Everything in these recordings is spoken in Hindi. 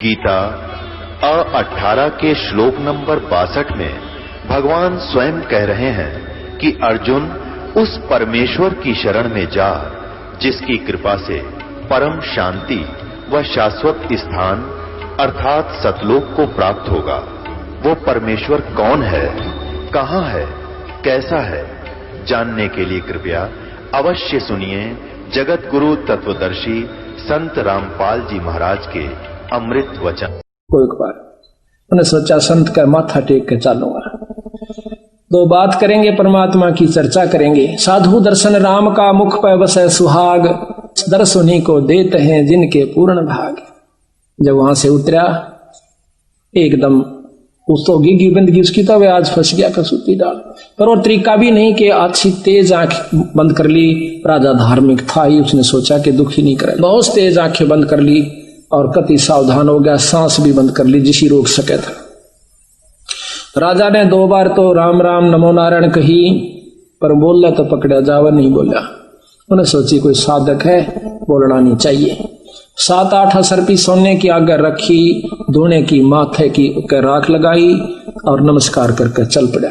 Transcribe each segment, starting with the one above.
गीता 18 के श्लोक नंबर 62 में भगवान स्वयं कह रहे हैं कि अर्जुन उस परमेश्वर की शरण में जा जिसकी कृपा से परम शांति व शाश्वत स्थान अर्थात सतलोक को प्राप्त होगा। वो परमेश्वर कौन है, कहां है, कैसा है, जानने के लिए कृपया अवश्य सुनिए जगत गुरु तत्वदर्शी संत रामपाल जी महाराज के अमृत वचन। एक बार मैंने सोचा संत का माथा टेक के चलूंगा, दो बात करेंगे, परमात्मा की चर्चा करेंगे। साधु दर्शन राम का मुख पर बसे सुहाग, दर्शनी को देते हैं जिनके पूर्ण भाग। जब वहां से उतरा एकदम उस तो गिगी बंदगी उसकी, तब आज फंस गया कसूती डाल पर। और तरीका भी नहीं कि अच्छी तेज आंख बंद कर ली। राजा धार्मिक था ही, उसने सोचा कि दुखी नहीं करे, बहुत तेज आंखें बंद कर ली और कति सावधान हो गया, सांस भी बंद कर ली जिसी रोक सके था। राजा ने 2 बार तो राम राम नमो नारायण कही, पर बोला तो पकड़ा जावा नहीं बोला। उन्हें सोची कोई साधक है, बोलना नहीं चाहिए। 7-8 असरपी सोने की आगे रखी, धोने की माथे की राख लगाई और नमस्कार करके चल पड़ा।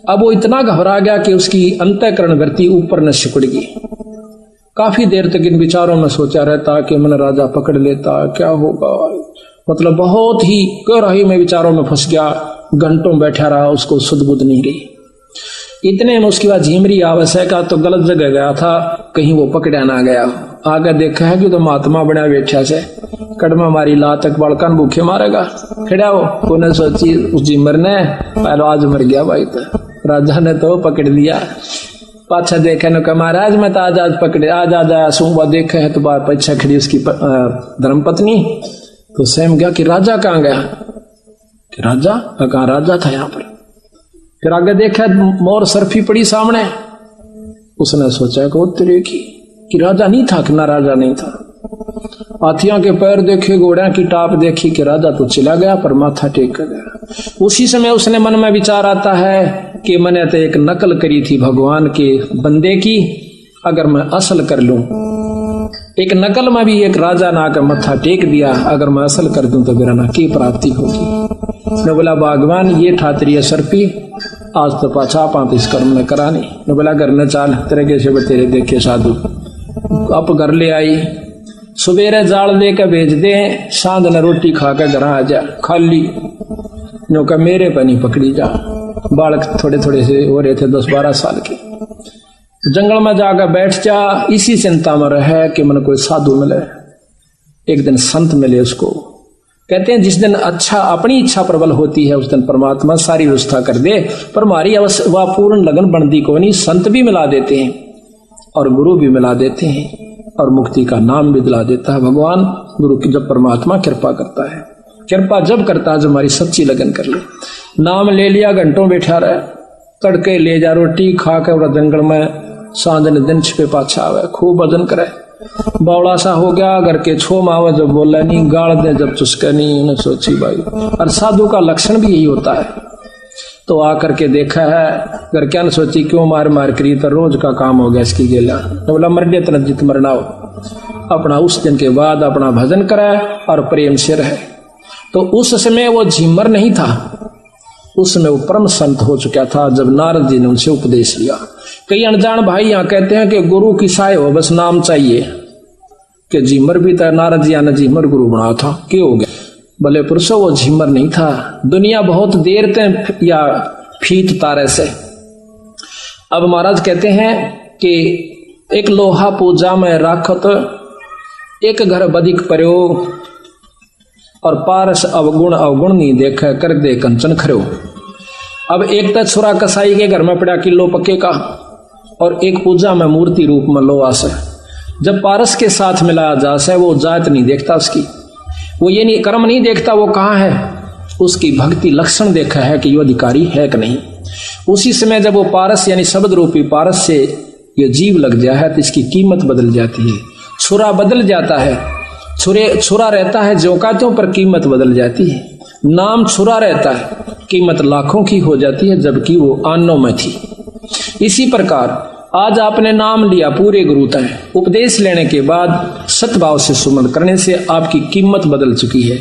अब वो इतना घबरा गया कि उसकी अंतःकरण वृत्ति ऊपर न सिकुड़ गई। काफी देर तक इन विचारों में सोचा रहता कि मन राजा पकड़ लेता, क्या होगा, मतलब बहुत ही गहराई में विचारों में फंस गया। घंटों बैठा रहा, उसको सुध बुध नहीं रही। इतने में उसके बाद झीमरी आवश्यक तो गलत जगह गया था, कहीं वो पकड़ा ना गया। आगे देखा है कि तो महात्मा बना बैठा से कड़मा मारी ला तक बालकन भूखे मारेगा खड़ा हो। उन्हें सोची उस झीमर ने पहले आज मर गया भाई, तो राजा ने तो पकड़ लिया। पाछा देखे न महाराज मैं तो आज पकड़े, आज आया सुबह देखे है तो बार पीछे खड़ी उसकी धर्मपत्नी। तो स्वयं गया कि राजा कहाँ गया, कि राजा कहाँ, राजा था यहाँ पर। फिर आगे देखा मोर सरफी पड़ी सामने। उसने सोचा कि तेरे की कि राजा नहीं था, कि ना राजा नहीं था। हाथियों के पैर देखे, घोड़ों की टाप देखी कि राजा तो चला गया, पर माथा टेक कर गया। उसी समय उसने मन में विचार आता है कि मैंने तो एक नकल करी थी भगवान के बंदे की, अगर मैं असल कर लूं, एक नकल में भी एक राजा ना आकर मत्था टेक दिया, अगर मैं असल कर दूं तो मेरा ना की प्राप्ति होगी। ने बोला भगवान ये ठातरी असरपी, आज तो पाछा पांत इस कर्म ने करानी। ने बोला घर न चाल, तेरे कैसे तेरे देखे साधु। अब घर ले आई, सुबेरे जाल दे के भेज दे, सांझ न रोटी खा के घर आ जा खाली। नो का मेरे पर नहीं पकड़ी जा। बालक थोड़े थोड़े से हो रहे थे 10-12 साल के। जंगल में जाकर बैठ जा, इसी चिंता में रहे कि मन कोई साधु मिले, एक दिन संत मिले उसको। कहते हैं जिस दिन अच्छा अपनी इच्छा प्रबल होती है उस दिन परमात्मा सारी व्यवस्था कर दे, पर हमारी अवस्था पूर्ण लगन बनती को नहीं। संत भी मिला देते हैं और गुरु भी मिला देते हैं और मुक्ति का नाम भी दिला देता है भगवान। गुरु की जब परमात्मा कृपा करता है, कृपा जब करता है जब हमारी सच्ची लगन कर ले। नाम ले लिया, घंटों बैठा रहे, तड़के ले जा रोटी खा के और जंगल में सांझ ने दिन छिपे पाछा आवे, खूब भजन करे। बावड़ा सा हो गया, घर के छो मावे जब बोला नहीं, गाड़ दे जब चुसके नहीं। उन्हें सोची भाई, और साधु का लक्षण भी यही होता है। तो आकर के देखा है, घर क्या न सोची क्यों मार मार करी, तो रोज का काम हो गया इसकी गेला। तो बोला मर गया तरह जित मरना हो। अपना उस दिन के बाद अपना भजन करे और प्रेम से रहे। तो उस समय वो झिमर नहीं था, उस समय वो परम संत हो चुका था जब नारद जी ने उनसे उपदेश लिया। कई अनजान भाई यहाँ कहते हैं कि गुरु की साय हो, बस नाम चाहिए। कि झिमर भी था, नारद जी ने झिमर गुरु बनाया था, क्या हो गया? भले पुरुषों वो झिमर नहीं था। दुनिया बहुत देर तक या फीट तारे से। अब महाराज कहते हैं कि एक लोहा पूजा में राखत, एक घर बदिक प्रयोग, और पारस अवगुण अवगुण नहीं देखे, कर दे कंचन खरो। अब एक तो छुरा कसाई के घर में पड़ा किलो पक्के का, और एक पूजा में मूर्ति रूप में लोहा से। जब पारस के साथ मिलाया जाए वो जात नहीं देखता उसकी, वो ये नहीं कर्म नहीं देखता वो कहाँ है, उसकी भक्ति लक्षण देखा है कि ये अधिकारी है कि नहीं। उसी समय जब वो पारस यानी शब्द रूपी पारस से ये जीव लग जाए है तो इसकी कीमत बदल जाती है, छुरा बदल जाता है। छुरा रहता है जोकातों पर कीमत बदल जाती है। नाम छुरा रहता है, कीमत लाखों की हो जाती है, जबकि वो आनों में थी। इसी प्रकार आज आपने नाम लिया पूरे गुरु तक, उपदेश लेने के बाद सतभाव से सुमन करने से आपकी कीमत बदल चुकी है।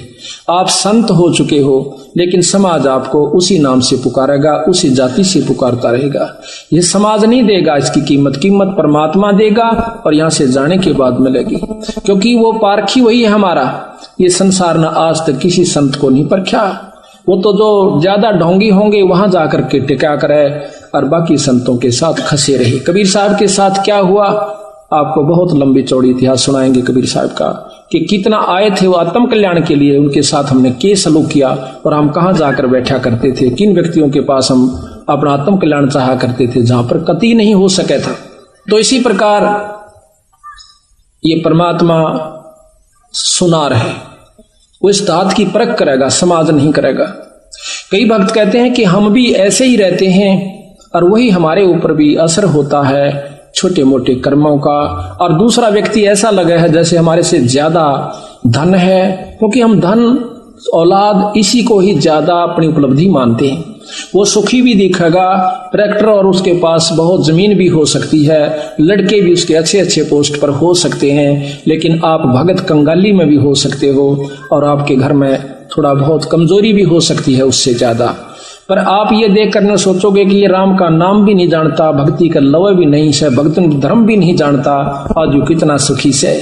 आप संत हो चुके हो, लेकिन समाज आपको उसी नाम से पुकारेगा, उसी जाति से पुकारता रहेगा। यह समाज नहीं देगा इसकी कीमत परमात्मा देगा, और यहां से जाने के बाद मिलेगी, क्योंकि वो पारखी वही है हमारा। ये संसार ने आज तक किसी संत को नहीं परखा। वो तो जो ज्यादा ढोंगी होंगे वहां जाकर के टिका करे, और बाकी संतों के साथ खसे रहे। कबीर साहब के साथ क्या हुआ, आपको बहुत लंबी चौड़ी इतिहास सुनाएंगे कबीर साहब का, कि कितना आए थे वो आत्म कल्याण के लिए, उनके साथ हमने क्या सलूक किया, और हम कहां जाकर बैठा करते थे, किन व्यक्तियों के पास हम अपना आत्म कल्याण चाहा करते थे, जहां पर कतई नहीं हो सके था। तो इसी प्रकार ये परमात्मा सुनार है, वो इस दात की परख करेगा, समाज नहीं करेगा। कई भक्त कहते हैं कि हम भी ऐसे ही रहते हैं, और वही हमारे ऊपर भी असर होता है छोटे मोटे कर्मों का, और दूसरा व्यक्ति ऐसा लगा है जैसे हमारे से ज्यादा धन है, क्योंकि हम धन औलाद इसी को ही ज्यादा अपनी उपलब्धि मानते हैं। वो सुखी भी दिखेगा, ट्रैक्टर और उसके पास बहुत जमीन भी हो सकती है, लड़के भी उसके अच्छे अच्छे पोस्ट पर हो सकते हैं, लेकिन आप भगत कंगाली में भी हो सकते हो, और आपके घर में थोड़ा बहुत कमजोरी भी हो सकती है उससे ज्यादा। पर आप ये देख कर न सोचोगे कि ये राम का नाम भी नहीं जानता, भक्ति का लव भी नहीं से, भक्तन धर्म भी नहीं जानता, आज यू कितना सुखी से,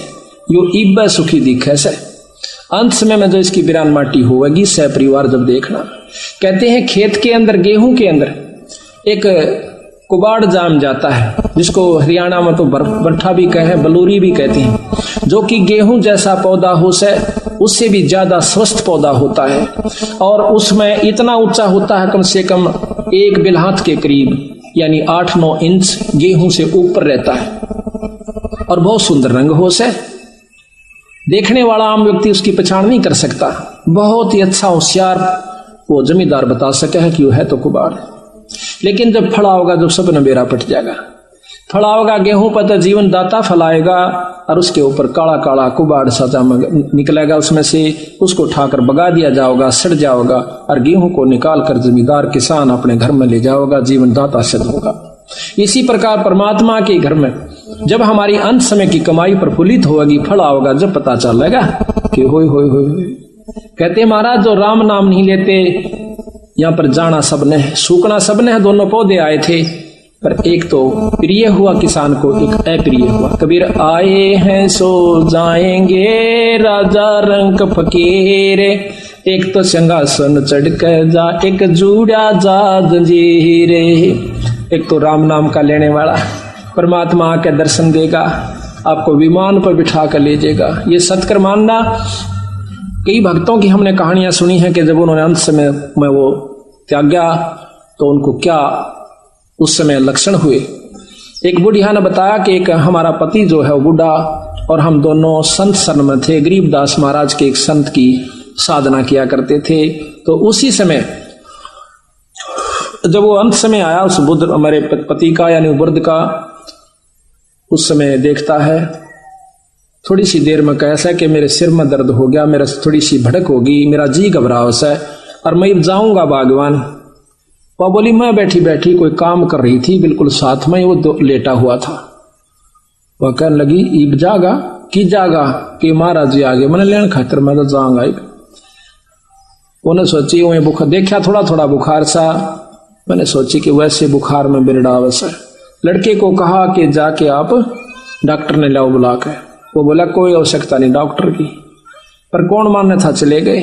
यू इब्बे सुखी दिखे से। अंत समय में जो इसकी बिरान माटी होगी सह परिवार जब देखना। कहते हैं खेत के अंदर, गेहूं के अंदर एक कुबाड़ जाम जाता है, जिसको हरियाणा में तो बरठा भी कहे, बलूरी भी कहते हैं, जो कि गेहूं जैसा पौधा हो से उससे भी ज्यादा स्वस्थ पौधा होता है, और उसमें इतना ऊंचा होता है, कम से कम 1 बिलहात के करीब, यानी 8-9 इंच गेहूं से ऊपर रहता है, और बहुत सुंदर रंग हो से, देखने वाला आम व्यक्ति उसकी पहचान नहीं कर सकता। बहुत ही अच्छा होशियार वो जमींदार बता सके है कि वो है तो कुबाड़। लेकिन जब फड़ा होगा, जब सब नबेरा पट जाएगा, फड़ा होगा गेहूं पर तो जीवन दाता फलाएगा, और उसके ऊपर काला काला कुबाड़ सा निकलेगा, उसमें से उसको उठाकर बगा दिया जाओगा, सड़ जाओगा, और गेहूं को निकाल कर जमींदार किसान अपने घर में ले जाओगा, जीवन दाता सिद्ध होगा। इसी प्रकार परमात्मा के घर में जब हमारी अंत समय की कमाई प्रफुल्लित होगी, फला होगा, जब पता चलेगा कि होय होय होय। कहते महाराज जो राम नाम नहीं लेते, यहाँ पर जाना सबने है, सूखना सबने है, दोनों पौधे आए थे, पर एक तो प्रिय हुआ किसान को, एक अप्रिय हुआ। कबीर आए हैं सो जाएंगे राजा रंग फकीर, एक तो सिंहासन चढ़ कर जा, एक जुड़ा जा जंजीरे। एक तो राम नाम का लेने वाला परमात्मा आके दर्शन देगा, आपको विमान पर बिठा कर ले जाएगा। ये सत्कर मानना। कई भक्तों की हमने कहानियां सुनी है कि जब उन्होंने अंत समय में वो त्यागा तो उनको क्या उस समय लक्षण हुए। एक बुढ़िया ने बताया कि एक हमारा पति जो है वो बूढ़ा, और हम दोनों संत शरण में थे, गरीबदास महाराज के एक संत की साधना किया करते थे। तो उसी समय जब वो अंत समय आया, उस बुद्ध हमारे पति का यानी बुद्ध का, उस समय देखता है थोड़ी सी देर में कैसा कि मेरे सिर में दर्द हो गया, मेरा थोड़ी सी भड़क होगी, मेरा जी घबराव सा है, और मैं जाऊंगा बागवान। वह बोली मैं बैठी बैठी कोई काम कर रही थी, बिल्कुल साथ में वो लेटा हुआ था। वह कहने लगी ईब जागा की जागा कि महाराज जी आगे, मैंने लेने खातर मैं तो जाऊंगा। उन्हें सोची वही बुखार देखा, थोड़ा थोड़ा बुखार सा, मैंने सोची कि वैसे बुखार में बिरडावस है। लड़के को कहा कि जाके आप डॉक्टर ने लाओ बुला के। वो बोला कोई आवश्यकता नहीं डॉक्टर की, पर कौन मानने था, चले गए।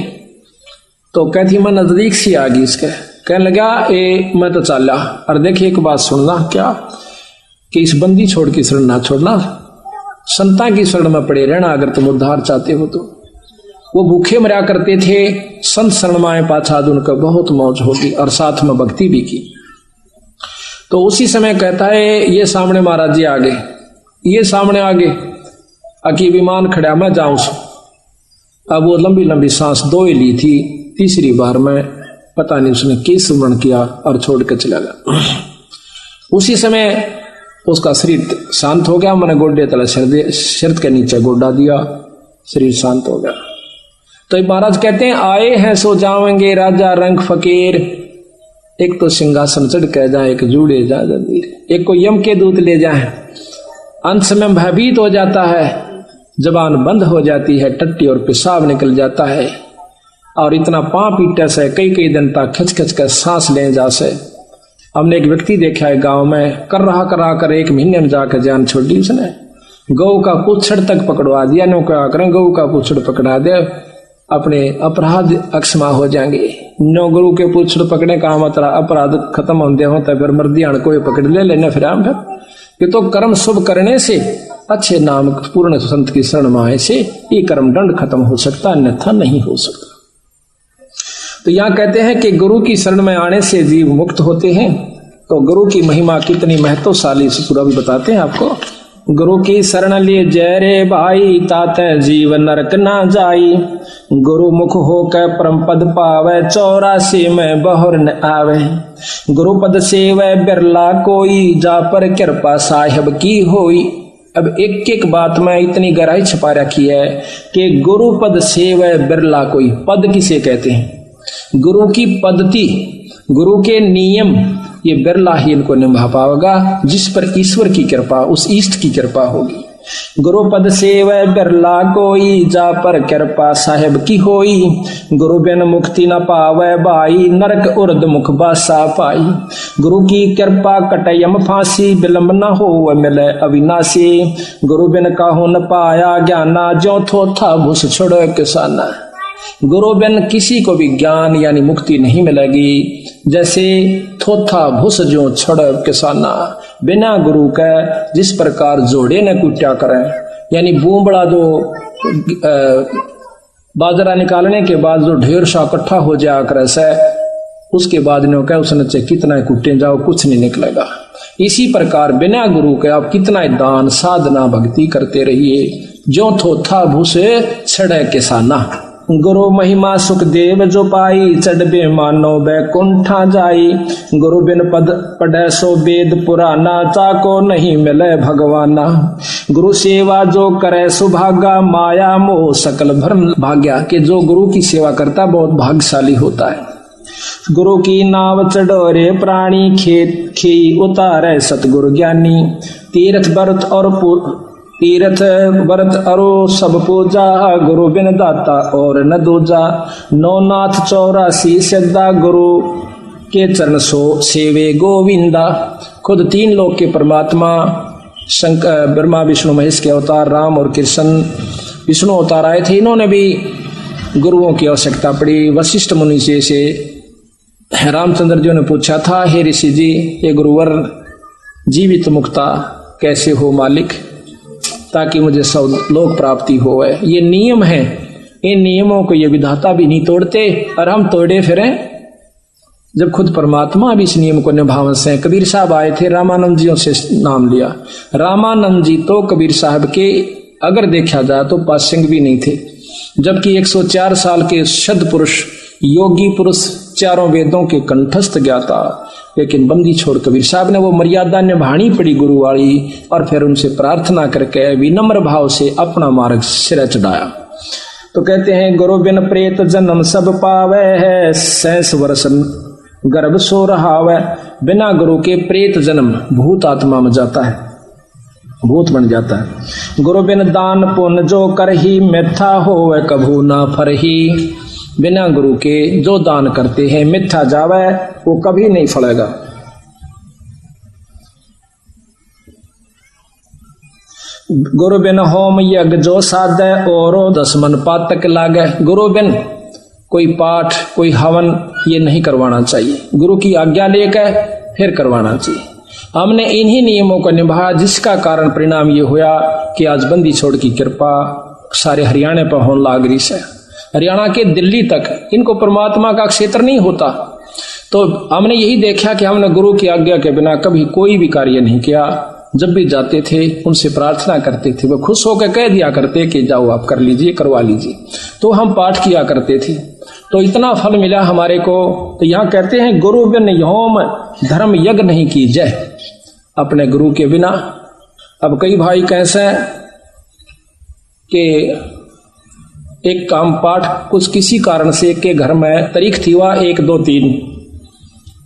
तो कहती मैं नजदीक सी आ गई इसके, कहने लगा ए मैं तो चला, और देखिए एक बात सुनना क्या, कि इस बंदी छोड़ की शरण ना छोड़ना, संता की शरण में पड़े रहना अगर तुम उद्धार चाहते हो तो। वो भूखे मरा करते थे, संत शरण में पाछा उनका बहुत मौज होगी, और साथ में भक्ति भी की। तो उसी समय कहता है ये सामने महाराज जी आ गए, ये सामने आ गए, अकी विमान खड़ा मैं जाऊं। अब वो लंबी लंबी सांस दो ही ली थी, तीसरी बार में पता नहीं उसने किस सुमरण किया और छोड़ कर चला गया। उसी समय उसका शरीर शांत हो गया, मैंने गोड्डे तले सिर के नीचे गोड्डा दिया, शरीर शांत हो गया। तो महाराज कहते हैं आए हैं सो जाएंगे राजा रंग फकीर, एक तो सिंहासन चढ़ के जाए, एक जूड़े जा जंजीर, एक को यम के दूत ले जाए। अंत में भयभीत हो जाता है, जबान बंद हो जाती है, टट्टी और पेशाब निकल जाता है, और इतना पांव पीटे से कई कई दिन तक खिंच खिंच कर सांस ले जा से। हमने एक व्यक्ति देखा है गांव में, कर रहा कर 1 महीने में जाकर जान छोड़ दी उसने। गौ का पुछड़ तक पकड़वा दिया, नो क्या करें, गौ का पुछड़ पकड़ा दे, अपने अपराध अक्षमा हो जाएंगे। नो गुरु के पुछड़ पकड़ने का मतलब अपराध खत्म होते हो, तो फिर मर्दियाण को पकड़ ले लेना। फिर हम ये तो कर्म शुभ करने से, अच्छे नाम पूर्ण संत की शरण में आए से ये कर्म दंड खत्म हो सकता, अन्यथा नहीं हो सकता। तो यहाँ कहते हैं कि गुरु की शरण में आने से जीव मुक्त होते हैं। तो गुरु की महिमा कितनी महत्वशाली से पूरा भी बताते हैं आपको। गुरु की शरण लिए जय रे भाई, ताते जीव नरक ना जाई। गुरु मुख हो के परम पद पावे, 84 में बहुर न आवे। गुरु पद सेवै बिरला कोई, जा पर कृपा साहिब की होई। अब एक एक बात में इतनी गहराई छुपा रखी है कि गुरु पद सेवै बिरला कोई। पद किसे कहते हैं? गुरु की पद्धति, गुरु के नियम, ये बिरला ही इनको निभा पाएगा जिस पर ईश्वर की कृपा, उस इष्ट की कृपा होगी। गुरु पद सेवै बिरला कोई, जा पर कृपा साहेब की होई। गुरु बिन मुक्ति न पावै भाई, नरक उर्द मुख बासा पाई। गुरु की कृपा कटयम फांसी, विलंब न हो मिले अविनाशी। गुरु बिन काहू न पाया ज्ञाना, ज्यों थो था भूस छोड़ो किसाना। गुरु बिन किसी को भी ज्ञान यानी मुक्ति नहीं मिलेगी, जैसे थोथा भूस जो छड़ किसाना। बिना गुरु के जिस प्रकार जोड़े न कुट्या करें, यानी बूंबड़ा जो बाजरा निकालने के बाद जो ढेर सा इकट्ठा हो जाया करे से, उसके बाद ने कह उसने चाहे कितना कुट्टे जाओ कुछ नहीं निकलेगा। इसी प्रकार बिना गुरु के आप कितना दान साधना भक्ति करते रहिए, जो थोथा भूस छड़े किसाना। गुरु महिमा सुख देव जो पाई, चढ़बे मानो बैकुंठा जाई। गुरु बिन पद पढ़े सो वेद पुराना, चाको नहीं मिले भगवाना। गुरु सेवा जो करे सुभागा, माया मोह सकल भ्रम भाग्या। के जो गुरु की सेवा करता बहुत भाग्यशाली होता है। गुरु की नाव चढ़ोरे प्राणी, खेत खे उतारे सतगुरु ज्ञानी। तीर्थ व्रत अरो सब पूजा, गुरु बिन दाता और न दूजा। नौनाथ 84 सिद्धा, गुरु के चरण सो सेवे गोविंदा। खुद 3 लोक के परमात्मा शंकर, ब्रह्मा विष्णु महेश के अवतार राम और कृष्ण विष्णु अवतार आए थे। इन्होंने भी गुरुओं की आवश्यकता पड़ी। वशिष्ठ मुनि से रामचंद्र जी ने पूछा था, हे ऋषि जी, ये गुरुवर जीवित मुक्ता कैसे हो मालिक, ताकि मुझे सब लोक प्राप्ति हो। ये नियम है, इन नियमों को ये विधाता भी नहीं तोड़ते और हम तोड़े फिरें, जब खुद परमात्मा भी इस नियम को निभावन से। कबीर साहब आए थे, रामानंद जियों से नाम लिया। रामानंद जी तो कबीर साहब के अगर देखा जाए तो पासंग भी नहीं थे, जबकि 104 साल के सद पुरुष योगी पुरुष, 4 वेदों के कंठस्थ ज्ञाता, लेकिन बंदी छोड़ कबीर साहब ने वो मर्यादा निभानी पड़ी गुरु वाली, और फिर उनसे प्रार्थना करके विनम्र भाव से अपना मार्ग सिर चढ़ाया। तो कहते हैं, गुरु बिन प्रेत जन्म सब पावे है, 6 वर्ष गर्भ सो रहावे। बिना गुरु के प्रेत जन्म भूत आत्मा में जाता है, भूत बन जाता है। गुरु बिन दान पुण्य जो करही, मिथ्या होवे कभू ना फरही। बिना गुरु के जो दान करते हैं मिथ्या जावे, वो कभी नहीं फलेगा। गुरु बिन होम यज्ञ जो साधे, औरो 10 मन पातक लागे। गुरु बिन कोई पाठ कोई हवन ये नहीं करवाना चाहिए, गुरु की आज्ञा लेकर फिर करवाना चाहिए। हमने इन्हीं नियमों को निभाया, जिसका कारण परिणाम ये हुआ कि आज बंदी छोड़ की कृपा सारे हरियाणा पर होने लाग रही है। हरियाणा के दिल्ली तक इनको परमात्मा का क्षेत्र नहीं होता। तो हमने यही देखा कि हमने गुरु की आज्ञा के बिना कभी कोई भी कार्य नहीं किया। जब भी जाते थे उनसे प्रार्थना करते थे, वो खुश होकर कह दिया करते कि जाओ आप कर लीजिए, करवा लीजिए। तो हम पाठ किया करते थे, तो इतना फल मिला हमारे को। तो यहाँ कहते हैं, गुरु बिन होम धर्म यज्ञ नहीं कीजय। अपने गुरु के बिना, अब कई भाई कैसे कि एक काम पाठ कुछ किसी कारण से के घर में तारीख थी, वह 1 2 3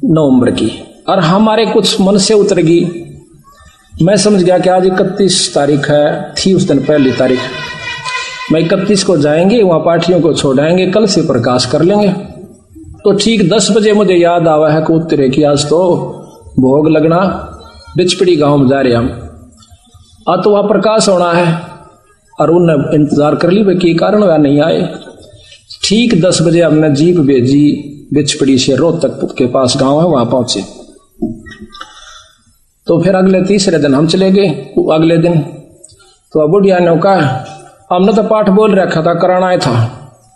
नवंबर की, और हमारे कुछ मन से उतर गई। मैं समझ गया कि आज 31 तारीख है, थी उस दिन पहली तारीख, मैं 31 को जाएंगे वहां पार्टियों को छोड़ाएंगे, कल से प्रकाश कर लेंगे। तो ठीक 10 बजे मुझे याद आवा है कि उत्तरे की आज तो भोग लगना, बिचपड़ी गांव में जा रहे हम, आज तो वहां प्रकाश होना है। और उन्हें इंतजार कर ली भाई, कारण वह नहीं आए। ठीक 10 बजे हमने जीप भेजी बिचपड़ी से रोहतक के पास गांव है, वहां पहुंचे। तो फिर अगले तीसरे दिन हम चले गए। अगले दिन तो बुढ़िया ने कहा, हमने तो पाठ बोल रखा था, कराना ही था,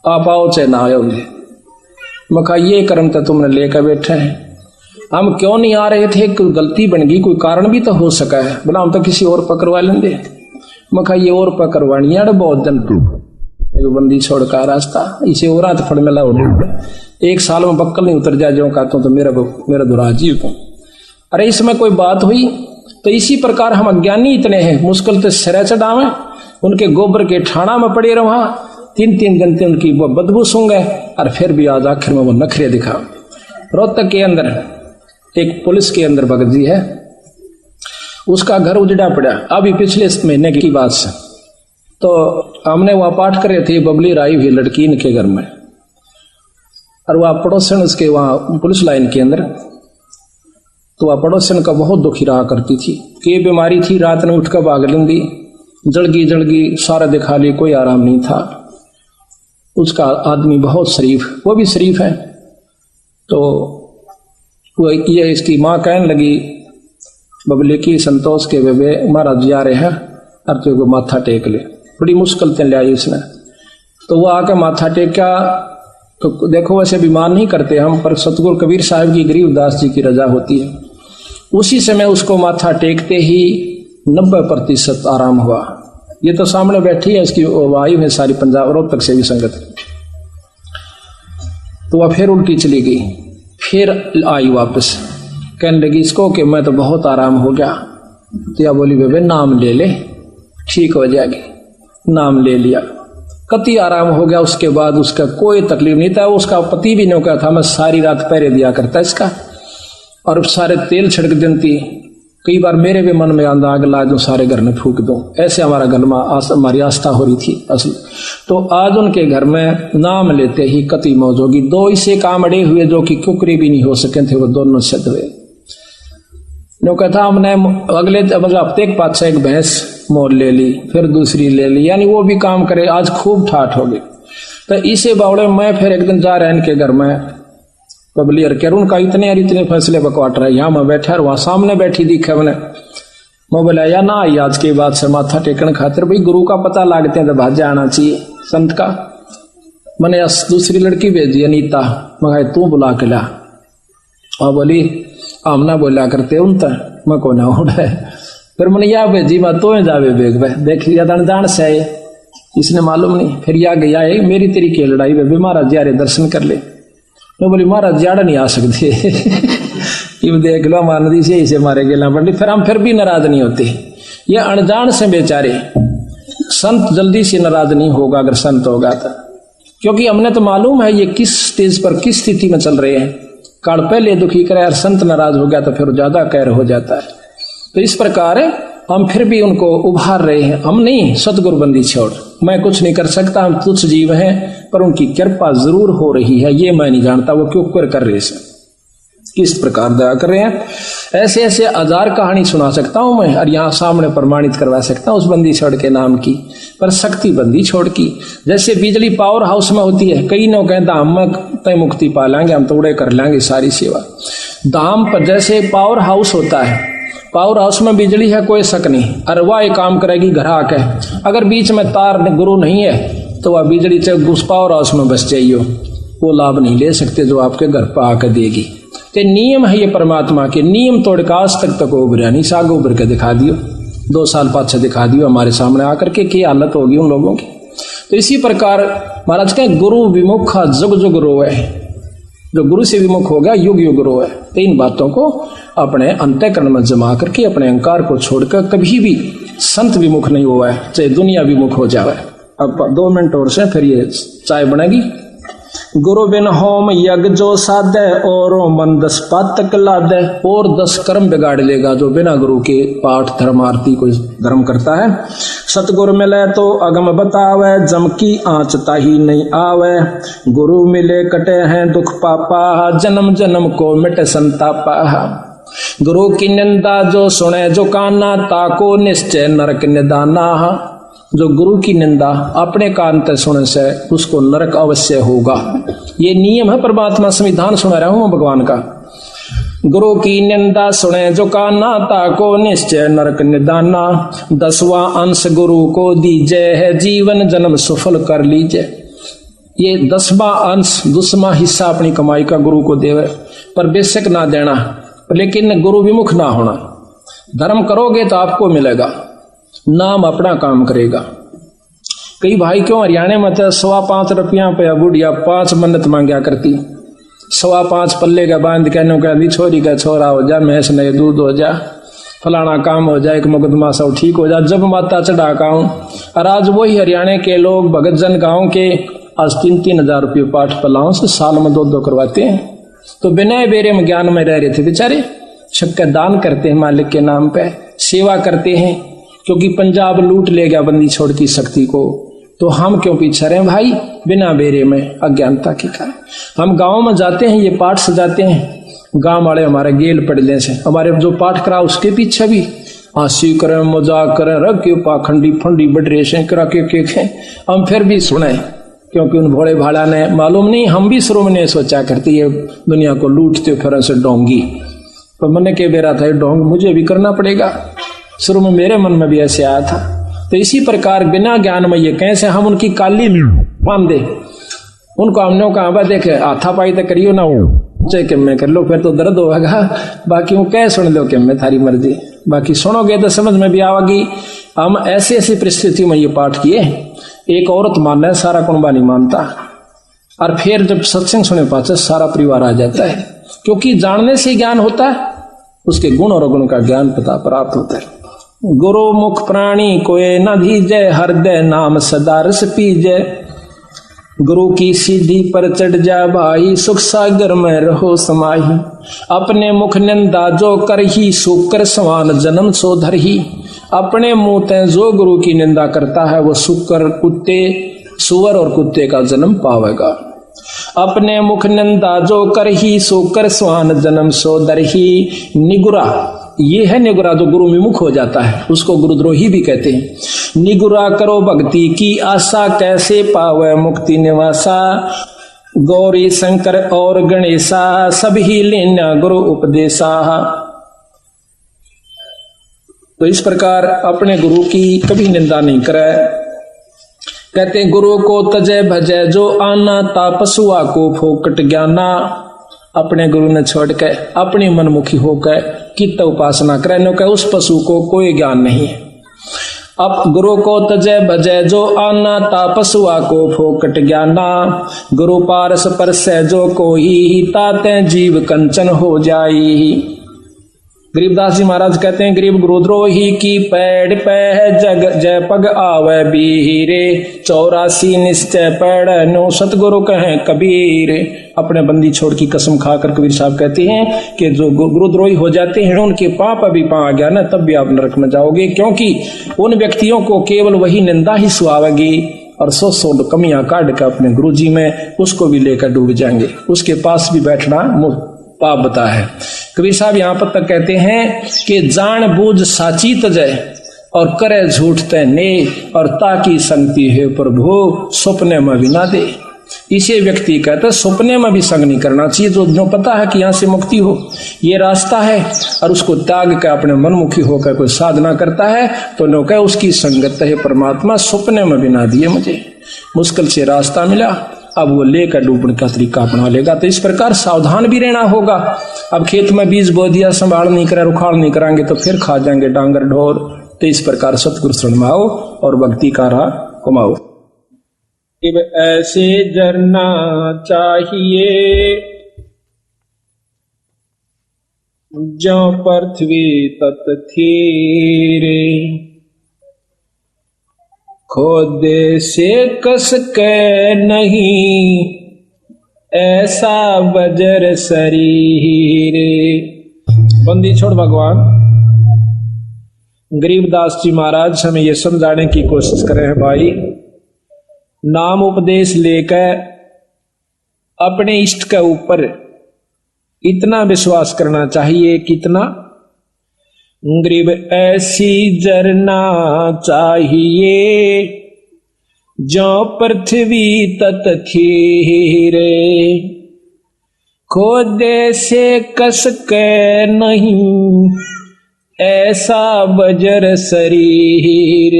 आप आओ चाहे ना आओ। मैं कहा ये कर्म तो तुमने लेकर बैठे हैं, हम क्यों नहीं आ रहे थे, कोई गलती बन गई, कोई कारण भी तो हो सका है, बोला हम तो किसी और पकड़वा लेंगे। मैं कहा ये और पकड़वानी है बहुत दिन बंदी छोड़कर रास्ता, इसे और रात फड़ में लाओ, 1 साल में बक्कल नहीं उतर जाए जो कहता हूं तो मेरा दुरा जीव को। अरे इसमें कोई बात हुई? तो इसी प्रकार हम अज्ञानी इतने हैं, मुश्किल से सिरे चढ़ावे, उनके गोबर के ठाणा में पड़े रहा, 3-3 घंटे उनकी वो बदबू सूंगे, और फिर भी आज आखिर में वो नखरे दिखा। रोहतक के अंदर एक पुलिस के अंदर भगत जी है, उसका घर उजड़ा पड़ा अभी पिछले महीने की बात से। तो हमने वहां पाठ करे थे, बबली राई हुई लड़की इनके घर में, और वह पड़ोसन उसके वहां पुलिस लाइन के अंदर। तो वह पड़ोसन का बहुत दुखी रहा करती थी कि बीमारी थी, रात में उठकर भाग लेंगी, जड़गी सारा दिखा ली, कोई आराम नहीं था। उसका आदमी बहुत शरीफ, वो भी शरीफ है। तो वो ये इसकी माँ कहने लगी बबली की, संतोष के बेबे महाराज जा रहे हैं, और तो माथा टेक ले। बड़ी मुश्किल से ले आई उसने। तो वो आकर माथा टेका। तो देखो वैसे बीमार नहीं करते हम, पर सतगुरु कबीर साहब की गरीबदास जी की रजा होती है। उसी समय उसको माथा टेकते ही 90% आराम हुआ। ये तो सामने बैठी है, इसकी वायु है सारी पंजाब रोहतक से भी संगत। तो वह फिर उल्टी चली गई, फिर आई वापस, कहने लगी इसको कि मैं तो बहुत आराम हो गया। तो या बोली बेबे नाम ले ले, ठीक हो जाएगी। नाम ले लिया, कति आराम हो गया। उसके बाद उसका कोई तकलीफ नहीं था। उसका पति भी नहीं कहता, मैं सारी रात पहरे दिया करता इसका, और सारे तेल छिड़क देती। कई बार मेरे भी मन में आंदा आग ला दूं, सारे घर में फूक दूं, ऐसे हमारा घर में हमारी आस्था हो रही थी असल। तो आज उनके घर में नाम लेते ही कति मौज होगी। 2 इसे काम अड़े हुए जो कि कुकरी भी नहीं हो सके थे, वो दोनों सिद्ध हुए। जो कहता हमने अगले मतलब हफ्ते के पास एक भैंस मोल ले ली, फिर दूसरी ले ली, यानी वो भी काम करे। आज खूब ठाठ हो गई। तो इसे बावड़े मैं फिर एक दिन जा रहा इनके घर में, बबली और कैरून का इतने फैसले बकवाट रहा है। यहाँ मैं बैठा और वहां सामने बैठी दिखे मैंने। मैं बोला या ना आई आज के बाद से माथा टेकन खातिर, भाई गुरु का पता लागते हैं तो भाज्य आना चाहिए संत का। मैंने दूसरी लड़की भेजी अनीता, मैं तू बुला के ला। और बोली हम ना बोला करते उन तक मैं को ना उड़े। फिर मैंने या भेजी मैं तो जावे बेग देख लिया जान से आए, इसने मालूम नहीं। फिर या गया है मेरी तेरी की लड़ाई बेबी, महाराज यारे दर्शन कर ले। मैं बोली महाराज जाड़ा नहीं आ सकते देख लो मानदी से इसे मारे गेला पड़ी। फिर हम फिर भी नाराज नहीं होते। ये अनजान से बेचारे संत जल्दी से नाराज नहीं होगा अगर संत होगा तो, क्योंकि हमने तो मालूम है ये किस स्टेज पर किस स्थिति में चल रहे हैं। काल पहले दुखी करे और संत नाराज हो गया तो फिर ज्यादा कहर हो जाता है। तो इस प्रकार हम फिर भी उनको उभार रहे हैं। हम नहीं सतगुरु बंदी छोड़, मैं कुछ नहीं कर सकता, हम तुच्छ जीव हैं, पर उनकी कृपा जरूर हो रही है। ये मैं नहीं जानता वो क्यों कर रहे हैं, किस प्रकार दया कर रहे हैं। ऐसे ऐसे 1000 कहानी सुना सकता हूं मैं, और यहाँ सामने प्रमाणित करवा सकता हूं उस बंदी छोड़ के नाम की। पर शक्ति बंदी छोड़ की जैसे बिजली पावर हाउस में होती है, कई लोग कहते हम तय मुक्ति पा लेंगे, हम तोड़े कर लेंगे सारी सेवा। धाम पर जैसे पावर हाउस होता है, पावर हाउस में बिजली है कोई शक नहीं, और वह एक काम करेगी घर आके। अगर बीच में तार गुरु नहीं है तो वह बिजली चाहे उस पावर हाउस में बस जाइयो, वो लाभ नहीं ले सकते जो आपके घर पर आकर देगी। तो नियम है ये परमात्मा के, नियम तोड़ का आज तक उभरा नहीं। साग उभर के दिखा दियो, 2 साल पाछे दिखा दियो हमारे सामने आकर के क्या हालत होगी उन लोगों की। तो इसी प्रकार महाराज कहें गुरु विमुख जुग जुग रोए, जो गुरु से विमुख हो गया युग युग रोए। तो इन बातों को अपने अंतःकरण में जमा करके अपने अहंकार को छोड़कर कभी भी संत विमुख नहीं हुआ है, चाहे दुनिया विमुख हो जाए। अब 2 मिनट और से फिर ये चाय बनेगी। गुरु बिन होम यज्ञ जो साधे और मन 10 पातक लादे, और 10 कर्म बिगाड़ लेगा जो बिना गुरु के पाठ धर्म आरती कोई धर्म करता है। सतगुरु मिले तो अगम बतावे, जम की आँच ताही नहीं आवे। गुरु मिले कटे हैं दुख पापा, जन्म जन्म को मिटे संतापा। गुरु की निंदा जो सुने जो काना, ताको निश्चय नरक निदाना। जो गुरु की निंदा अपने कान तक सुने से उसको नरक अवश्य होगा। ये नियम है, परमात्मा संविधान सुना रहा हूं भगवान का। गुरु की निंदा सुने जो काना, ताको निश्चय नरक निदाना। 10वां अंश गुरु को दीजे है, जीवन जन्म सफल कर लीजिए। ये 10वां अंश 10वां हिस्सा अपनी कमाई का गुरु को देवे, पर बेशक ना देना, लेकिन गुरु विमुख ना होना। धर्म करोगे तो आपको मिलेगा, नाम अपना काम करेगा। कई भाई क्यों हरियाणा में तो 5.25 रुपया पे बुढ़िया 5 मन्नत मांगया करती, 5.25 पल्ले का बांध कहने कहती छोरी का छोरा हो जा, भैंस नहीं दूध हो जा, फलाना काम हो जाए, एक मुकदमा सब ठीक हो जा, जब माता चढ़ा का हूं। और आज वही हरियाणा के लोग भगत जन गांव के आज 3-3 हजार रुपये पाठ पलाओं से साल में 2-2 करवाते हैं। तो बिना बेरे में ज्ञान में रह रहे थे बेचारे। शक्कर दान करते हैं मालिक के नाम पे, सेवा करते हैं, क्योंकि पंजाब लूट ले गया बंदी छोड़ की शक्ति को। तो हम क्यों पीछे रहे भाई बिना बेरे में अज्ञानता के कारण। हम गांव में जाते हैं, ये पाठ सजाते हैं, गांव वाले हमारे गेल पड़ने से हमारे जो पाठ करा उसके पीछे भी हंसी करें मजाक करें, रख के पाखंडी फंडी बटरे से करा के हम फिर भी सुने, क्योंकि उन भोले भाड़ा ने मालूम नहीं, हम भी शुरू में सोचा करती है दुनिया को लूटते फिर से डोंगी, पर मैंने के बेरा था डोंग मुझे भी करना पड़ेगा। शुरू में मेरे मन में भी ऐसे आया था। तो इसी प्रकार बिना ज्ञान में ये कैसे हम उनकी काली बांध दे, उनको हमने कहा देखे हाथा पाई तो करियो ना हो चाहे कि मैं कर लो, फिर तो दर्द होगा। बाकी वो कह सुन लो कि मैं थारी मर्जी, बाकी सुनोगे तो समझ में भी आवेगी। हम ऐसी ऐसी परिस्थिति में ये पाठ किए, एक औरत मानना है सारा कुंबा नहीं मानता, और फिर जब सत्संग सुने पाचे सारा परिवार आ जाता है, क्योंकि जानने से ज्ञान होता है, उसके गुण और अवगुण का ज्ञान पता प्राप्त होता है। गुरु मुख प्राणी कोय न धीजे, हृदय नाम सदा रस पीजे। गुरु की सीधी पर चढ़ जा भाई, सुख सागर में रहो समाही। अपने मुख निंदा जो कर ही, सुकर समान जन्म सो धर ही। अपने मुंह ते जो गुरु की निंदा करता है वो सुकर कुत्ते सुअर और कुत्ते का जन्म पावेगा। अपने मुख निंदा जो कर ही, सुकर समान जन्म सो धर ही। निगुरा ये है, निगुरा जो गुरु विमुख हो जाता है उसको गुरुद्रोही भी कहते हैं। निगुरा करो भक्ति की आशा, कैसे पावे मुक्ति निवासा। गौरी शंकर और गणेशा, सभी लेना गुरु उपदेशा। तो इस प्रकार अपने गुरु की कभी निंदा नहीं करे। कहते गुरु को तजय भजय जो आना, तापसुआ को फोकट ज्ञाना। अपने गुरु ने छोड़ के अपनी मनमुखी होकर कित उपासना करे, कह उस पशु को कोई ज्ञान नहीं है। अब गुरु को तजय भजय जो आना, तापसुआ को फोकट ज्ञाना। गुरु पारस परस जो कोई, ताते जीव कंचन हो जाई। गरीबदास जी महाराज कहते हैं गरीब गुरुद्रोही की पैड़ पे जग जय पग आवे बीरे। 84 निश्चय पैड़ नो सतगुरु कहें कबीर। अपने बंदी छोड़ की कसम खाकर कबीर साहब कहते हैं कि जो गुरुद्रोही हो जाते हैं उनके पाप अभी पा आ गया ना, तब भी आप नरक में जाओगे, क्योंकि उन व्यक्तियों को केवल वही निंदा ही सुहावेगी और 100 कमियां काट कर अपने गुरु जी में उसको भी लेकर डूब जाएंगे। उसके पास भी बैठना पाप बता है। कबीर साहब यहाँ पर तक कहते हैं कि जान बूझ साची तजय और करे झूठ ते ने, और ताकि संगति है प्रभु सपने में भी ना दे। इसे व्यक्ति कहते सपने में भी संग नहीं करना चाहिए, जो पता है कि यहाँ से मुक्ति हो ये रास्ता है, और उसको त्याग कर अपने मनमुखी होकर कोई साधना करता है तो नो कहे उसकी संगत है परमात्मा सपने में भी ना दिए। मुझे मुश्किल से रास्ता मिला, अब वो लेकर डूबने का तरीका अपना लेगा। तो इस प्रकार सावधान भी रहना होगा। अब खेत में बीज बो दिया, संभाल नहीं करा, रुखाड़ नहीं कराएंगे तो फिर खा जाएंगे डांगर ढोर। तो इस प्रकार सतगुरु शरणाओ और भक्ति का राह कमाओ। ऐसे जरना चाहिए जो पृथ्वी तत थीरे। खोदे से कस के नहीं ऐसा बजर शरीर। बंदी छोड़ भगवान। गरीबदास जी महाराज हमें यह समझाने की कोशिश कर रहे हैं, भाई नाम उपदेश लेकर अपने इष्ट के ऊपर इतना विश्वास करना चाहिए, कितना? गरीब ऐसी जरना चाहिए जो पृथ्वी तत खीरे, खोदे से कस के नहीं ऐसा बजर शरीर।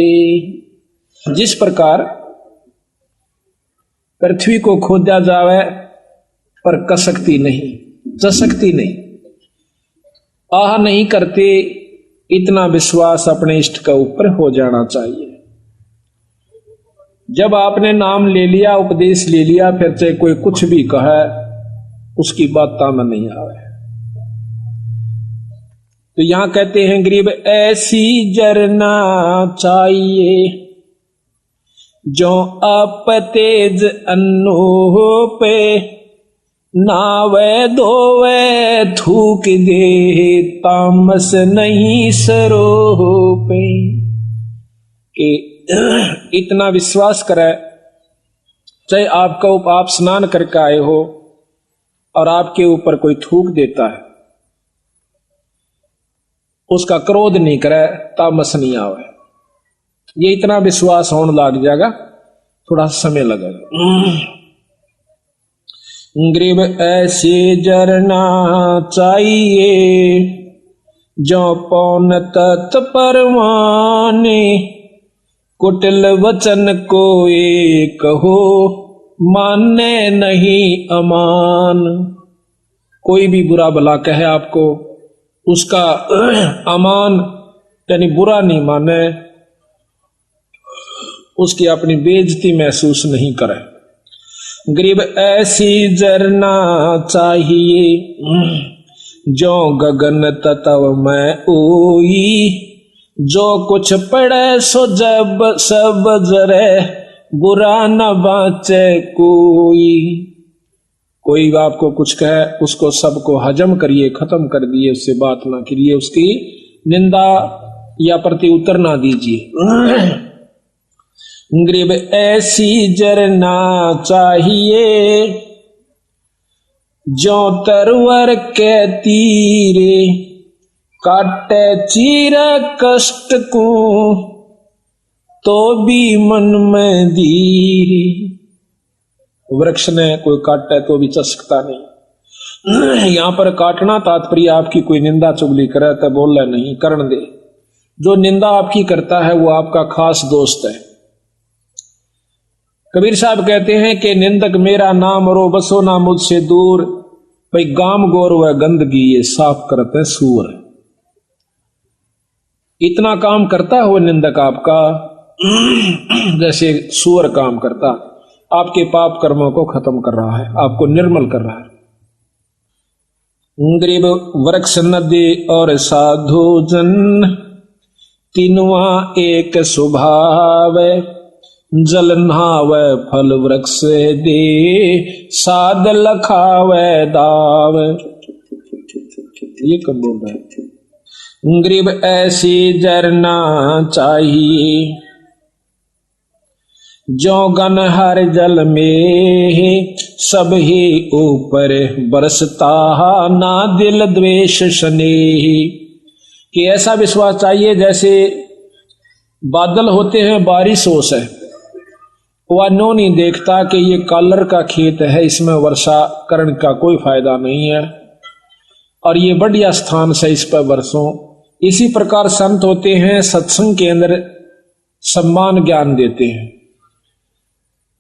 जिस प्रकार पृथ्वी को खोदा जावे पर कसकती नहीं, चसकती नहीं, आह नहीं करते, इतना विश्वास अपने इष्ट के ऊपर हो जाना चाहिए। जब आपने नाम ले लिया, उपदेश ले लिया, फिर चाहे कोई कुछ भी कहे उसकी बात में नहीं आवे। तो यहां कहते हैं गरीब ऐसी जरना चाहिए जो आप तेज अन्नो पे, नावे धोवे थूक दे तामस नहीं सरो पे। कि इतना विश्वास करे, चाहे आपका आप स्नान करके आए हो और आपके ऊपर कोई थूक देता है, उसका क्रोध नहीं करे, तामस नहीं आवे। ये इतना विश्वास होने लग जाएगा, थोड़ा समय लगेगा। गरीब ऐसे जरना चाहिए जो पौन तत् परवाने, कुटिल वचन को एक हो माने नहीं अमान। कोई भी बुरा भला कहे आपको, उसका अमान यानी बुरा नहीं माने, उसकी अपनी बेइज्जती महसूस नहीं करे। गरीब ऐसी जरना चाहिए जो गगन तत्व में ओई, जो कुछ पड़े सो जब सब जरे बुरा न बाचे कोई। कोई आपको कुछ कहे, उसको सबको हजम करिए, खत्म कर दिए, उससे बात ना करिए, उसकी निंदा या प्रति उत्तर ना दीजिए। गरीब ऐसी जरना चाहिए जो तरवर के तीरे, काटे चीरा कष्ट को तो भी मन में धीरे। वृक्ष ने कोई काटे तो भी चसकता नहीं। यहां पर काटना तात्पर्य आपकी कोई निंदा चुगली करे तो बोले नहीं, करण दे। जो निंदा आपकी करता है वो आपका खास दोस्त है। कबीर साहब कहते हैं कि निंदक मेरा नाम रो बसो ना मुझसे दूर, भाई गाम गोर व गंदगी ये साफ करते सूर। इतना काम करता हो निंदक आपका जैसे सूअर काम करता, आपके पाप कर्मों को खत्म कर रहा है, आपको निर्मल कर रहा है। गरीब वृक्ष नदी और साधु जन, तीनवा एक स्वभाव, जल नहावे फल वृक्ष दे, साध लखावे दाव। ये कब बोल रहा है? गरीब ऐसी जरना चाहिए जो गन हर जल में, सब ही ऊपर बरसता ना दिल द्वेष स्नेह। कि ऐसा विश्वास चाहिए जैसे बादल होते हैं, बारिश ओस है, वह नो नहीं देखता कि ये कालर का खेत है, इसमें वर्षा करण का कोई फायदा नहीं है और ये बढ़िया स्थान से इस पर बरसों। इसी प्रकार संत होते हैं, सत्संग के अंदर सम्मान ज्ञान देते हैं।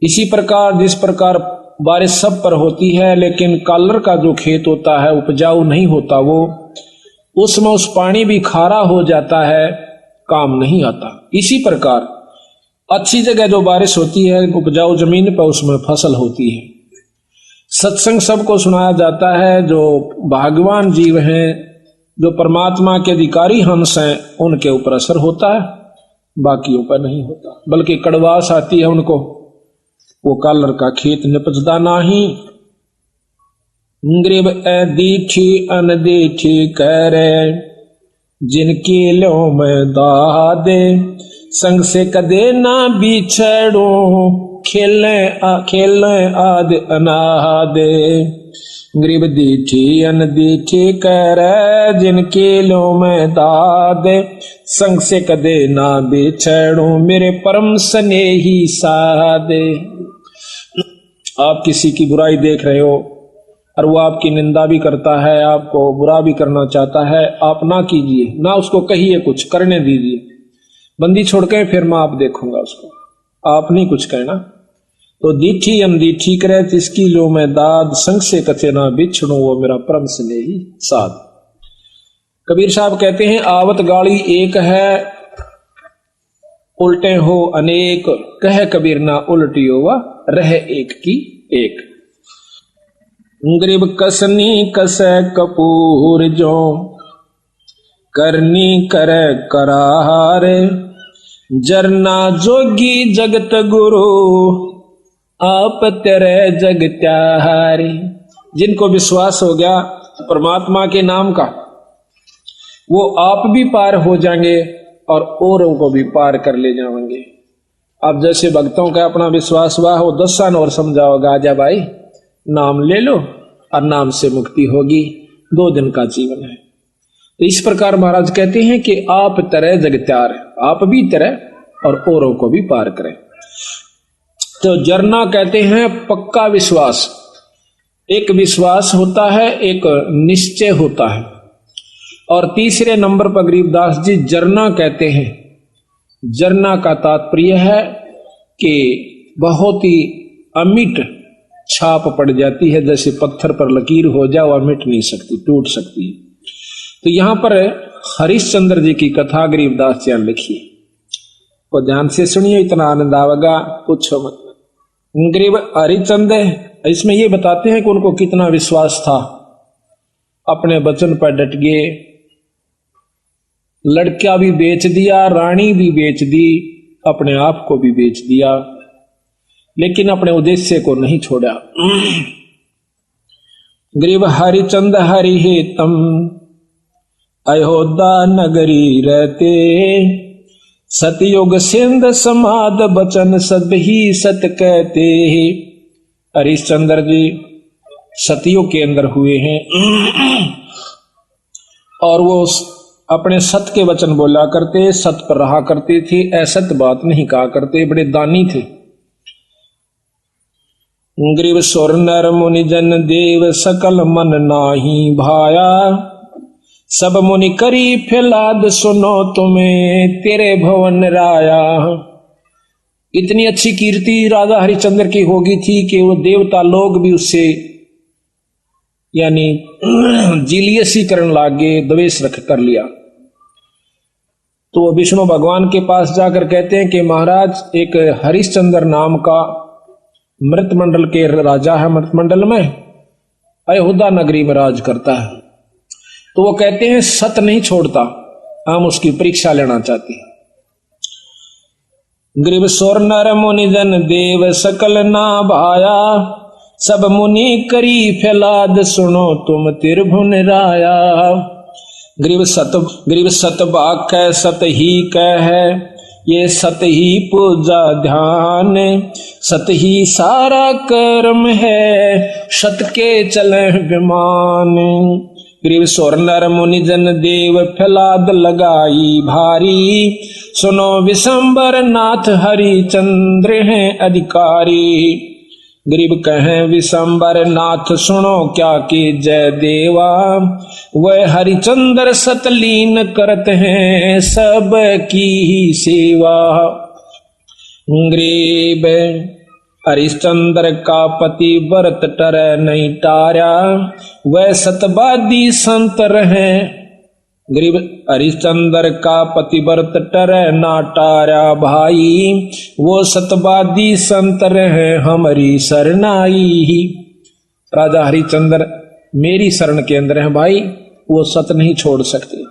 इसी प्रकार जिस प्रकार बारिश सब पर होती है, लेकिन कालर का जो खेत होता है उपजाऊ नहीं होता, वो उसमें उस पानी भी खारा हो जाता है, काम नहीं आता। इसी प्रकार अच्छी जगह जो बारिश होती है, उपजाऊ जमीन पर, उसमें फसल होती है। सत्संग सबको सुनाया जाता है, जो भाग्यवान जीव हैं, जो परमात्मा के अधिकारी हंस हैं, उनके ऊपर असर होता है, बाकियों पर नहीं होता। बल्कि कड़वास आती है उनको, वो कालर का खेत निपजदा नहीं, ग्रीब दीठी अनदीठी करे जिनकी लो मैं दादे संग से कदे ना बिछड़ो खेले आद अनादे ग्रीब दीठी अनदीठी करे जिनकी लो मैं दादे संग से कदे ना बिछड़ो मेरे परम स्नेही सादे। आप किसी की बुराई देख रहे हो और वो आपकी निंदा भी करता है, आपको बुरा भी करना चाहता है, आप ना कीजिए, ना उसको कहिए, कुछ करने दीजिए। बंदी छोड़ के फिर मैं आप देखूंगा उसको, आप नहीं कुछ कहना। तो दीठी अनदीठी करे जिसकी लो मैं दाद संग से कथे ना बिछड़ो वो मेरा परम स्नेही साध। कबीर साहब कहते हैं आवत गाड़ी एक है उल्टे हो अनेक, कह कबीर ना उल्टियो वा रह एक की एक। ग्रीब कसनी कसे कपूर जो करनी करे करारे जरना जोगी जगत गुरु आप तेरे जग त्यारे। जिनको विश्वास हो गया परमात्मा के नाम का वो आप भी पार हो जाएंगे और औरों को भी पार कर ले जाएंगे। अब जैसे भक्तों का अपना विश्वास हुआ हो 10 साल और समझाओगा, आजा भाई नाम ले लो और नाम से मुक्ति होगी, 2 दिन का जीवन है। तो इस प्रकार महाराज कहते हैं कि आप तरह जगत्यार, आप भी तरह और औरों को भी पार करें। तो जरना कहते हैं पक्का विश्वास, एक विश्वास होता है, एक निश्चय होता है। और तीसरे नंबर पर गरीबदास जी जरना कहते हैं। जरना का तात्पर्य है कि बहुत ही अमिट छाप पड़ जाती है, जैसे पत्थर पर लकीर हो जाए वह मिट नहीं सकती, टूट सकती है। तो यहां पर हरिश्चंद्र जी की कथा गरीबदास जी लिखी, तो ध्यान से सुनिए, इतना आनंद आवेगा पूछो मत। गरीब हरिचंद इसमें ये बताते हैं कि उनको कितना विश्वास था, अपने वचन पर डट गए, लड़का भी बेच दिया, रानी भी बेच दी, अपने आप को भी बेच दिया, लेकिन अपने उद्देश्य को नहीं छोड़ा। ग्रीब हरिचंद हरि हेतम अयोध्या नगरी रहते सतयुग सिंध समाद बचन सब ही सत कहते। हरिश्चंद्र जी सतयुग के अंदर हुए हैं और वो अपने सत के वचन बोला करते, सत पर रहा करते थे, असत बात नहीं कहा करते, बड़े दानी थे। ग्रीव सुर नर मुनि जन देव सकल मन नाही भाया सब मुनि करी फैलाद सुनो तुम्हें तेरे भवन राया। इतनी अच्छी कीर्ति राजा हरिश्चंद्र की होगी थी कि वो देवता लोग भी उससे यानी जीलियसी करने लागे, द्वेष रख कर लिया। तो वो विष्णु भगवान के पास जाकर कहते हैं कि महाराज एक हरिश्चंद्र नाम का मृतमंडल के राजा है, मृतमंडल में अयोध्या नगरी में राज करता है। तो वो कहते हैं सत नहीं छोड़ता, हम उसकी परीक्षा लेना चाहते हैं। ग्रीव सुर नर मुनि जन देव सकल ना भाया सब मुनि करी फैलाद सुनो तुम त्रिभुवन राया। ग्रीव सत बाक सत ही कह ये सत ही पूजा ध्यान सत ही सारा कर्म है सत के चले विमान। ग्रीव सुर नर मुनि जन देव फैलाद लगाई भारी सुनो विशंबर नाथ हरिचंद्र हैं अधिकारी। गरीब कहें विशंबर नाथ सुनो क्या कि जय देवा वह हरिचंद्र सतलीन करते हैं सब की ही सेवा। गरीब हरिश्चंद्र का पति व्रत टर नहीं टारा वह सतवादी संत रहे। गरीब हरिश्चंद्र का पतिव्रत टर ना टारा भाई वो सतवादी संत रहे हमारी शरणाई। राजा हरिश्चंद्र मेरी शरण के अंदर है भाई, वो सत नहीं छोड़ सकते।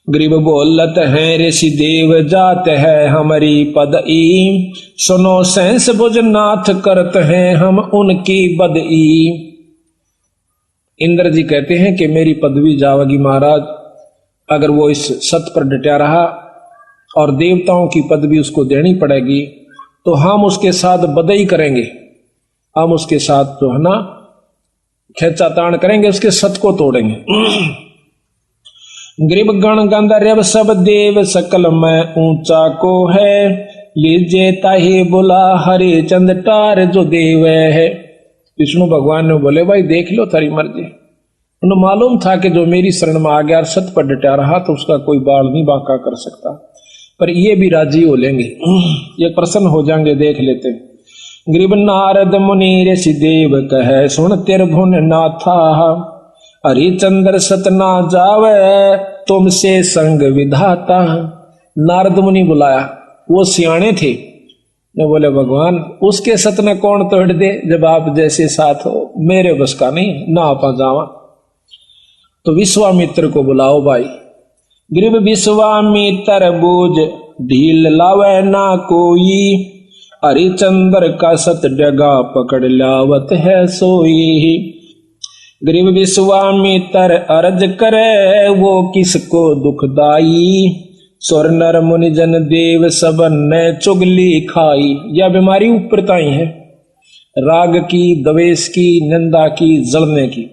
गरीब बोलत है ऋषि देव जात है हमारी पदई सुनो सहस भुज नाथ करत हैं हम उनकी बदई। इंद्र जी कहते हैं कि मेरी पदवी जावेगी महाराज, अगर वो इस सत पर डटा रहा और देवताओं की पदवी उसको देनी पड़ेगी तो हम उसके साथ बदई करेंगे, हम उसके साथ जो है ना खेचातान करेंगे, उसके सत को तोड़ेंगे। ग्रीब गण गंधर्व सब देव सकल में ऊंचा को है, लीजे ताही बुला हरि चंद टार जो देव है। विष्णु भगवान ने बोले भाई देख लो तारी मर्जी। उन्हें मालूम था कि जो मेरी शरण में आ गया और सत पर डटा रहा तो उसका कोई बाल नहीं बांका कर सकता, पर ये भी राजी हो लेंगे, ये प्रसन्न हो जाएंगे, देख लेते। ग्रीब नारद मुनि ऋषि देव कहे सुन तिरभुन नाथा, हरिचंद्र सत ना जावे तुमसे संग विधाता। नारद मुनि बुलाया, वो सियाणे थे, ने बोले भगवान उसके सत न कौन तोड़ दे, जब आप जैसे साथ हो, मेरे बस का नहीं, ना आपा जावा। तो विश्वामित्र को बुलाओ भाई। ग्रीब विश्वामित्र बूझ ढील लावे ना कोई, हरिचंद्र का सत डगा पकड़ लावत है सोई। ग्रीब विश्वामित्र अर्ज करे वो किसको दुखदाई, स्वर नर मुनि जन देव सबन ने चुगली खाई। यह बीमारी ऊपरताई है, राग की, द्वेष की, निंदा की, जलने की।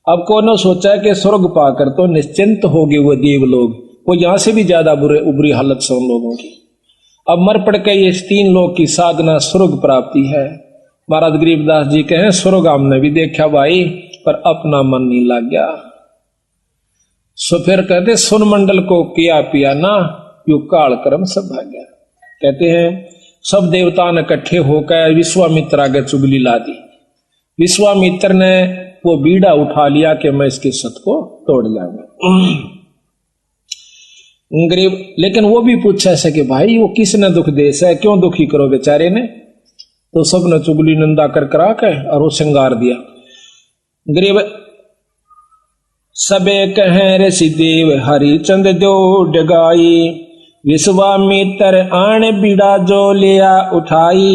अब कौन सोचा कि स्वर्ग पाकर तो निश्चिंत हो गए वो देव लोग, वो यहां से भी ज्यादा बुरी हालत से उन लोगों की। अब मर पड़ के ये 3 लोग की साधना स्वर्ग प्राप्ति है। महाराज गरीबदास जी कहें स्वर्ग हमने भी देखा भाई, पर अपना मन नहीं लग गया। सो फिर कहते सुन मंडल को किया पिया ना, यू काल कर्म सब भाग्या। कहते हैं सब देवता ने इकट्ठे होकर विश्वामित्र आगे चुगली ला दी। विश्वामित्र ने वो बीड़ा उठा लिया कि मैं इसके सत को तोड़ लाऊंगा। गरीब लेकिन वो भी पूछा ऐसे कि भाई वो किसने दुख देश है, क्यों दुखी करो बेचारे ने। तो सब ने चुगली निंदा कर करा के और वो श्रृंगार दिया। गरीब सबे कहें ऋषि देव हरिचंद दो डगाई, विश्वामित्र आण बीड़ा जो लिया उठाई।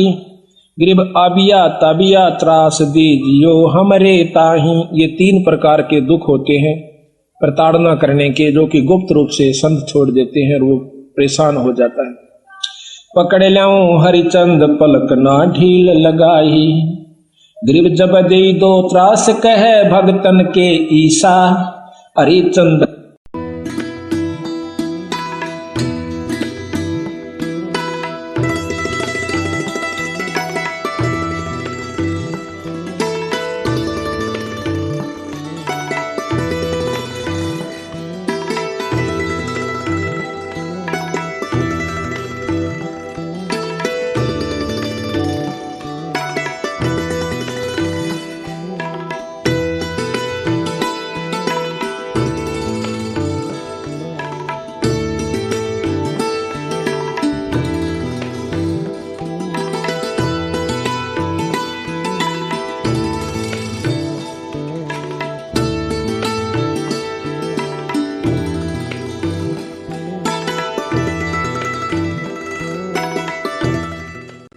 गरीब आबिया ताबिया त्रास दीजियो हमरे ताही। ये 3 प्रकार के दुख होते हैं प्रताड़ना करने के, जो कि गुप्त रूप से संत छोड़ देते हैं और वो परेशान हो जाता है। पकड़ लाऊं हरिचंद पलक ना ढील लगाई, गरीब जब दे दो त्रास कहे भगतन के ईसा। हरिचंद